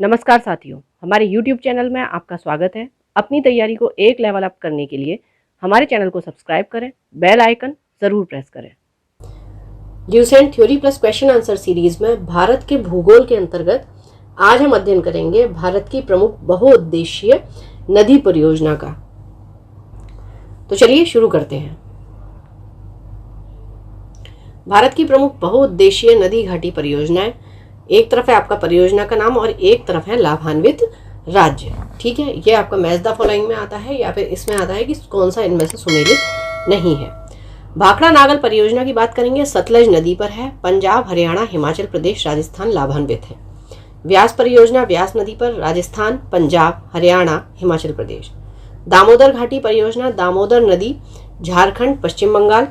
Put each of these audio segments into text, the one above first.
नमस्कार साथियों, हमारे YouTube चैनल में आपका स्वागत है। अपनी तैयारी को एक लेवल अप करने के लिए हमारे चैनल को सब्सक्राइब करें, बेल आइकन ज़रूर प्रेस करें। Lucent theory plus question answer series में भारत के भूगोल के अंतर्गत आज हम अध्ययन करेंगे भारत की प्रमुख बहुउद्देशीय नदी परियोजना का। तो चलिए शुरू करते हैं। भारत की प्रमुख बहुउद्देशीय नदी घाटी परियोजनाएं, एक तरफ है आपका परियोजना का नाम और एक तरफ है लाभान्वित राज्य। ठीक है, ये आपका मैच द फॉलोइंग में आता है या फिर इसमें आता है कि कौन सा इनमें से सुमेलित नहीं है। भाखड़ा नागल परियोजना की बात करेंगे, सतलज नदी पर है, पंजाब, हरियाणा, हिमाचल प्रदेश, राजस्थान लाभान्वित है। व्यास परियोजना व्यास नदी पर, राजस्थान, पंजाब, हरियाणा, हिमाचल प्रदेश। दामोदर घाटी परियोजना दामोदर नदी, झारखंड, पश्चिम बंगाल।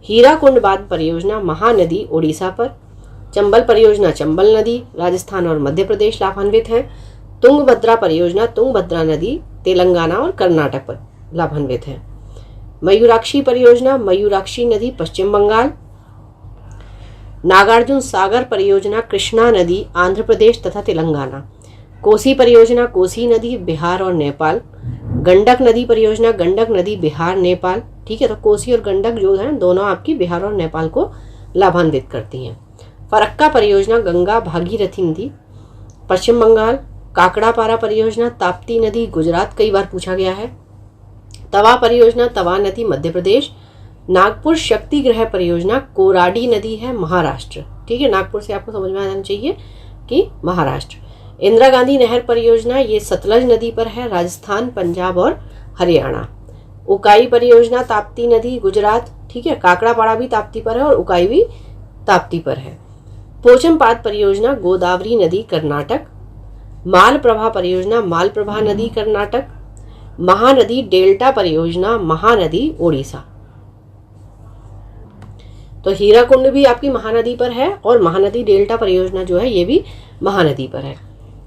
हीराकुंड बांध परियोजना महानदी, ओडिशा पर। चंबल परियोजना चंबल नदी, राजस्थान और मध्य प्रदेश लाभान्वित है। तुंगभद्रा परियोजना तुंगभद्रा नदी, तेलंगाना और कर्नाटक पर लाभान्वित है। मयूराक्षी परियोजना मयूराक्षी नदी, पश्चिम बंगाल। नागार्जुन सागर परियोजना कृष्णा नदी, आंध्र प्रदेश तथा तेलंगाना। कोसी परियोजना कोसी नदी, बिहार और नेपाल। गंडक नदी परियोजना गंडक नदी, बिहार, नेपाल। ठीक है, तो कोसी और गंडक जो है दोनों आपकी बिहार और नेपाल को लाभान्वित करती हैं। फरक्का परियोजना गंगा भागीरथी नदी, पश्चिम बंगाल। काकड़ापारा परियोजना ताप्ती नदी, गुजरात, कई बार पूछा गया है। तवा परियोजना तवा नदी, मध्य प्रदेश। नागपुर शक्ति ग्रह परियोजना कोराडी नदी है, महाराष्ट्र। ठीक है, नागपुर से आपको समझ में आ जाना चाहिए कि महाराष्ट्र। इंदिरा गांधी नहर परियोजना ये सतलज नदी पर है, राजस्थान, पंजाब और हरियाणा। उकाई परियोजना ताप्ती नदी, गुजरात। ठीक है, काकड़ापाड़ा भी ताप्ती पर है और उकाई भी ताप्ती पर है। पोचमपाद परियोजना गोदावरी नदी, कर्नाटक। मालप्रभा परियोजना मालप्रभा नदी, कर्नाटक। महानदी डेल्टा परियोजना महानदी, ओडिशा। तो हीराकुंड भी आपकी महानदी पर है और महानदी डेल्टा परियोजना जो है ये भी महानदी पर है।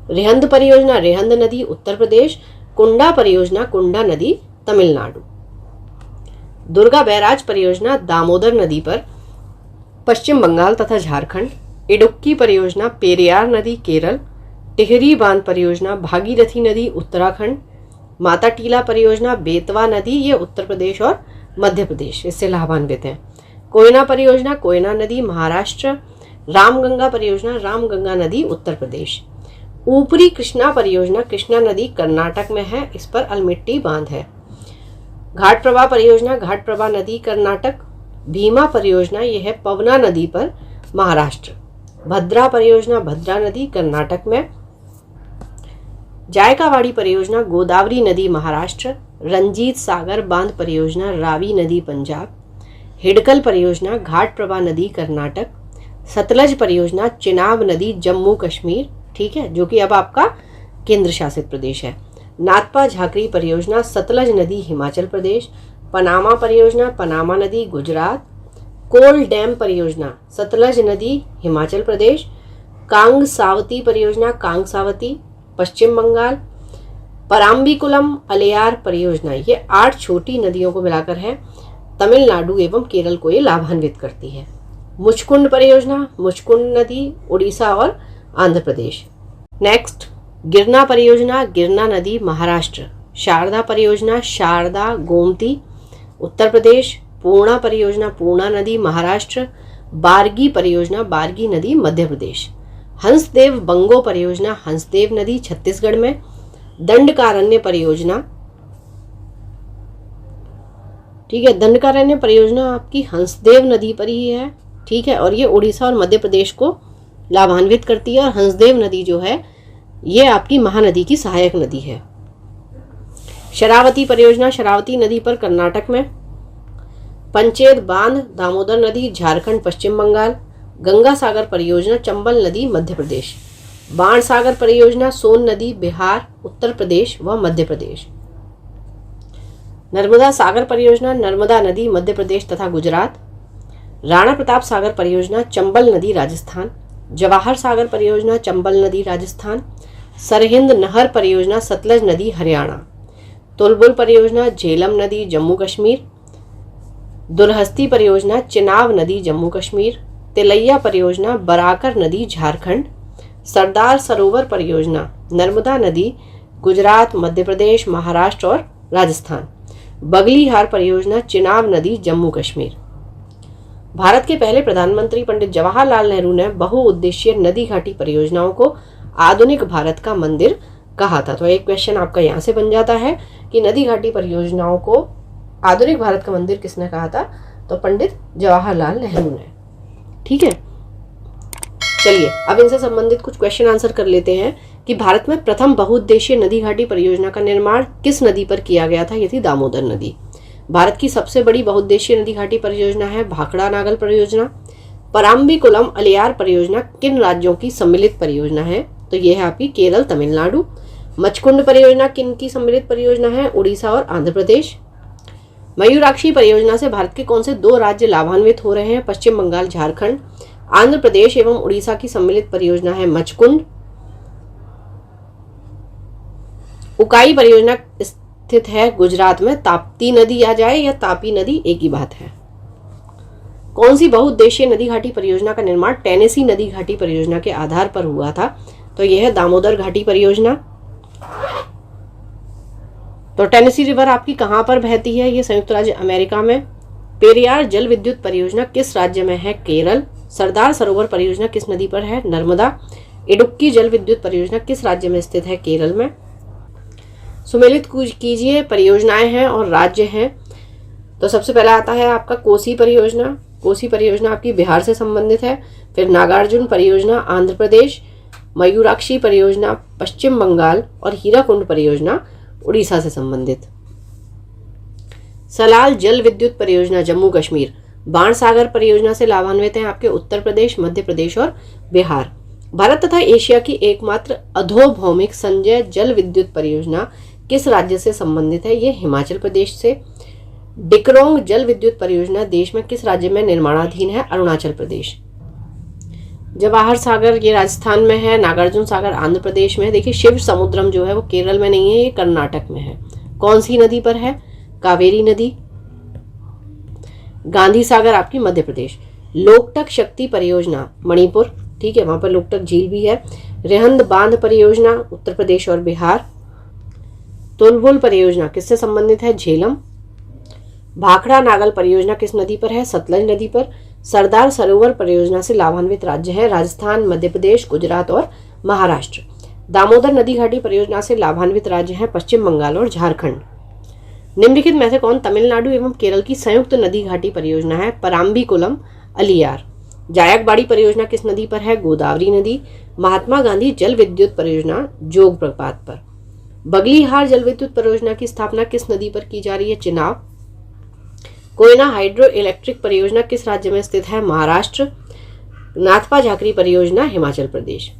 रेहंद परियोजना रेहंद नदी, उत्तर प्रदेश। कुंडा परियोजना कुंडा नदी, तमिलनाडु। दुर्गा बैराज परियोजना दामोदर नदी पर, पश्चिम बंगाल तथा झारखंड। इडुक्की परियोजना पेरियार नदी, केरल। टिहरी बांध परियोजना भागीरथी नदी, उत्तराखंड। माता टीला परियोजना बेतवा नदी, ये उत्तर प्रदेश और मध्य प्रदेश इससे लाभान्वित है। कोयना परियोजना कोयना नदी, महाराष्ट्र। रामगंगा परियोजना रामगंगा नदी, उत्तर प्रदेश। ऊपरी कृष्णा परियोजना कृष्णा नदी, कर्नाटक में है, इस पर अलमिट्टी बांध है। घाटप्रभा परियोजना घाटप्रभा नदी, कर्नाटक। भीमा परियोजना यह है पवना नदी पर, महाराष्ट्र। भद्रा परियोजना भद्रा नदी, कर्नाटक में। जायकावाड़ी परियोजना गोदावरी नदी, महाराष्ट्र। रंजीत सागर बांध परियोजना रावी नदी, पंजाब। हिडकल परियोजना घाटप्रभा नदी, कर्नाटक। सतलज परियोजना चिनाब नदी, जम्मू कश्मीर। ठीक है, जो कि अब आपका केंद्र शासित प्रदेश है। नाथपा झाकरी परियोजना सतलज नदी, हिमाचल प्रदेश। पनामा परियोजना पनामा नदी, गुजरात। कोल डैम परियोजना सतलज नदी, हिमाचल प्रदेश। कांग सावती परियोजना कांग सावती, पश्चिम बंगाल। पराम्बिकुलम अलेयार परियोजना ये 8 छोटी नदियों को मिलाकर है, तमिलनाडु एवं केरल को ये लाभान्वित करती है। मुचकुंड परियोजना मुचकुंड नदी, उड़ीसा और आंध्र प्रदेश। नेक्स्ट, गिरना परियोजना गिरना नदी, महाराष्ट्र। शारदा परियोजना शारदा गोमती, उत्तर प्रदेश। पूर्णा परियोजना पूर्णा नदी, महाराष्ट्र। बारगी परियोजना बारगी नदी, मध्य प्रदेश। हंसदेव बंगो परियोजना हंसदेव नदी, छत्तीसगढ़ में। दंडकारण्य परियोजना, ठीक है, दंडकारण्य परियोजना आपकी हंसदेव नदी पर ही है। ठीक है, और ये उड़ीसा और मध्य प्रदेश को लाभान्वित करती है और हंसदेव नदी जो है ये आपकी महानदी की सहायक नदी है। शरावती परियोजना शरावती नदी पर, कर्नाटक में। पंचेत बांध दामोदर नदी, झारखंड, पश्चिम बंगाल। गंगा सागर परियोजना चंबल नदी, मध्य प्रदेश। बाण सागर परियोजना सोन नदी, बिहार, उत्तर प्रदेश व मध्य प्रदेश। नर्मदा सागर परियोजना नर्मदा नदी, मध्य प्रदेश तथा गुजरात। राणा प्रताप सागर परियोजना चंबल नदी, राजस्थान। जवाहर सागर परियोजना चंबल नदी, राजस्थान। सरहिंद नहर परियोजना सतलज नदी, हरियाणा। तुलबुल परियोजना झेलम नदी, जम्मू कश्मीर। दुलहस्ती परियोजना चिनाब नदी, जम्मू कश्मीर। तिलैया परियोजना बराकर नदी, झारखंड। सरदार सरोवर परियोजना नर्मदा नदी, गुजरात, मध्य प्रदेश, महाराष्ट्र और राजस्थान। बगलीहार परियोजना चिनाब नदी, जम्मू कश्मीर। भारत के पहले प्रधानमंत्री पंडित जवाहरलाल नेहरू ने बहुउद्देशीय नदी घाटी परियोजनाओं को आधुनिक भारत का मंदिर कहा था। तो एक क्वेश्चन आपका यहाँ से बन जाता है कि नदी घाटी परियोजनाओं को आधुनिक भारत का मंदिर किसने कहा था? तो पंडित जवाहरलाल नेहरू ने। ठीक है, चलिए अब इनसे संबंधित कुछ क्वेश्चन आंसर कर लेते हैं कि भारत में प्रथम बहुउद्देशीय नदी घाटी परियोजना का निर्माण किस नदी पर किया गया था? ये थी दामोदर नदी। भारत की सबसे बड़ी बहुउद्देशीय नदी घाटी परियोजना है भाखड़ा नागल परियोजना। पराम्बीकुलम अलियार परियोजना किन राज्यों की सम्मिलित परियोजना है? तो यह है आपकी केरल, तमिलनाडु। मचकुंड परियोजना किन की सम्मिलित परियोजना है? उड़ीसा और आंध्र प्रदेश। मयूराक्षी परियोजना से भारत के कौन से 2 राज्य लाभान्वित हो रहे हैं? पश्चिम बंगाल, झारखंड। आंध्र प्रदेश एवं उड़ीसा की सम्मिलित परियोजना है मचकुंड। उकाई परियोजना स्थित है गुजरात में। ताप्ती नदी आ जाए या तापी नदी, एक ही बात है। कौन सी बहुउद्देशीय नदी घाटी परियोजना का निर्माण टेनेसी नदी घाटी परियोजना के आधार पर हुआ था? तो यह है दामोदर घाटी परियोजना। तो टेनेसी रिवर आपकी कहां पर बहती है? ये संयुक्त राज्य अमेरिका में। पेरियार जल विद्युत परियोजना किस राज्य में है? केरल। सरदार सरोवर परियोजना किस नदी पर है? नर्मदा। इडुक्की जल विद्युत परियोजना किस राज्य में स्थित है? केरल में। सुमेलित कीजिए परियोजनाएं हैं और राज्य हैं। तो सबसे पहला आता है आपका कोसी परियोजना। कोसी परियोजना आपकी बिहार से संबंधित है। फिर नागार्जुन परियोजना आंध्र प्रदेश, मयूराक्षी परियोजना पश्चिम बंगाल और हीराकुंड परियोजना उड़ीसा से संबंधित। सलाल जल विद्युत परियोजना जम्मू कश्मीर। बाणसागर परियोजना से लाभान्वित हैं आपके उत्तर प्रदेश, मध्य प्रदेश और बिहार। भारत तथा एशिया की एकमात्र अधोभौमिक संचय जल विद्युत परियोजना किस राज्य से संबंधित है? ये हिमाचल प्रदेश से। डिक्रोंग जल विद्युत परियोजना देश में किस राज्य में निर्माणाधीन है? अरुणाचल प्रदेश। जवाहर सागर ये राजस्थान में है। नागार्जुन सागर आंध्र प्रदेश में है। देखिए शिव समुद्रम जो है वो केरल में नहीं है, ये कर्नाटक में है। कौन सी नदी पर है? कावेरी नदी। गांधी सागर आपकी मध्य प्रदेश। लोकटक शक्ति परियोजना मणिपुर, ठीक है, वहां पर लोकटक झील भी है। रेहंद बांध परियोजना उत्तर प्रदेश और बिहार। तुलबुल परियोजना किससे संबंधित है? झेलम। भाखड़ा नागल परियोजना किस नदी पर है? सतलज नदी पर। सरदार सरोवर परियोजना से लाभान्वित राज्य है राजस्थान, मध्य प्रदेश, गुजरात और महाराष्ट्र। दामोदर नदी घाटी परियोजना से लाभान्वित राज्य हैं पश्चिम बंगाल और झारखंड। निम्नलिखित में से कौन तमिलनाडु एवं केरल की संयुक्त नदी घाटी परियोजना है? पराम्बीकुलम अलियार। जायकबाड़ी परियोजना किस नदी पर है? गोदावरी नदी। महात्मा गांधी जल विद्युत परियोजना जोग प्रपात पर। बगलीहार जल विद्युत परियोजना की स्थापना किस नदी पर की जा रही है? चिनाब। कोयना हाइड्रो इलेक्ट्रिक परियोजना किस राज्य में स्थित है? महाराष्ट्र। नाथपा झाकरी परियोजना हिमाचल प्रदेश।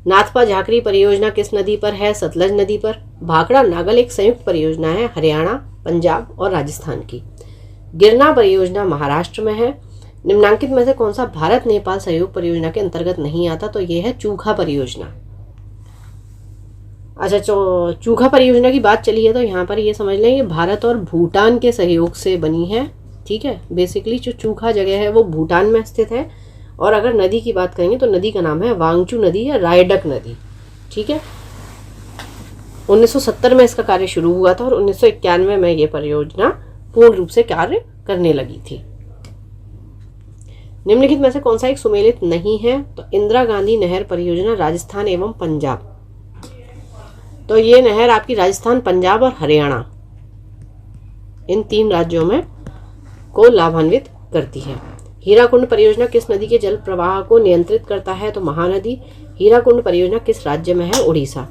नाथपा झाकरी परियोजना किस नदी पर है? सतलज नदी पर। भाखड़ा नागल एक संयुक्त परियोजना है हरियाणा, पंजाब और राजस्थान की। गिरना परियोजना महाराष्ट्र में है। निम्नांकित में से कौन सा भारत नेपाल सहयोग परियोजना के अंतर्गत नहीं आता? तो यह है चूखा परियोजना। अच्छा, चूखा परियोजना की बात चली है तो यहाँ पर ये समझ लें ये भारत और भूटान के सहयोग से बनी है। ठीक है, बेसिकली जो चूखा जगह है वो भूटान में स्थित है। और अगर नदी की बात करेंगे तो नदी का नाम है वांगचू नदी या रायडक नदी। ठीक है, 1970 में इसका कार्य शुरू हुआ था और 1991 में ये परियोजना पूर्ण रूप से कार्य करने लगी थी। निम्नलिखित में से कौन सा एक सुमेलित नहीं है? तो इंदिरा गांधी नहर परियोजना राजस्थान एवं पंजाब। तो ये नहर आपकी राजस्थान, पंजाब और हरियाणा इन 3 राज्यों में को लाभान्वित करती है। हीराकुंड परियोजना किस नदी के जल प्रवाह को नियंत्रित करता है? तो महानदी। हीराकुंड परियोजना किस राज्य में है? उड़ीसा।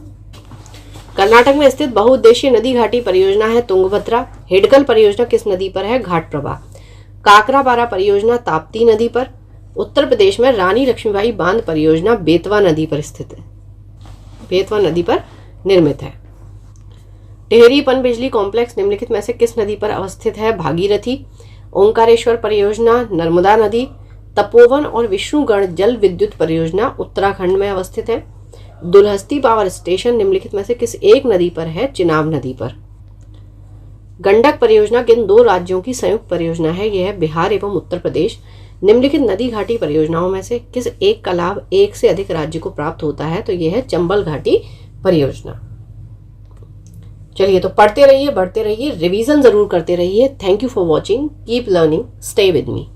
कर्नाटक में स्थित बहुउद्देशीय नदी घाटी परियोजना है तुंगभद्रा। हिडकल परियोजना किस नदी पर है? घाटप्रभा। काकरापारा परियोजना ताप्ती नदी पर। उत्तर प्रदेश में रानी लक्ष्मीबाई बांध परियोजना बेतवा नदी पर स्थित है, बेतवा नदी पर निर्मित है। टिहरी पनबिजली कॉम्प्लेक्स निम्नलिखित में से किस नदी पर अवस्थित है? भागीरथी। ओंकारेश्वर परियोजना नर्मदा नदी। तपोवन और विष्णुगढ़ जल विद्युत परियोजना उत्तराखंड में अवस्थित है। दुलहस्ती पावर स्टेशन निम्नलिखित में से किस एक नदी पर है? चिनाब नदी पर। गंडक परियोजना किन 2 राज्यों की संयुक्त परियोजना है? यह है बिहार एवं उत्तर प्रदेश। निम्नलिखित नदी घाटी परियोजनाओं में से किस एक का लाभ एक से अधिक राज्य को प्राप्त होता है? तो यह है चंबल घाटी परियोजना। चलिए, तो पढ़ते रहिए, बढ़ते रहिए, रिवीजन जरूर करते रहिए। Thank you for watching, keep learning, stay with me.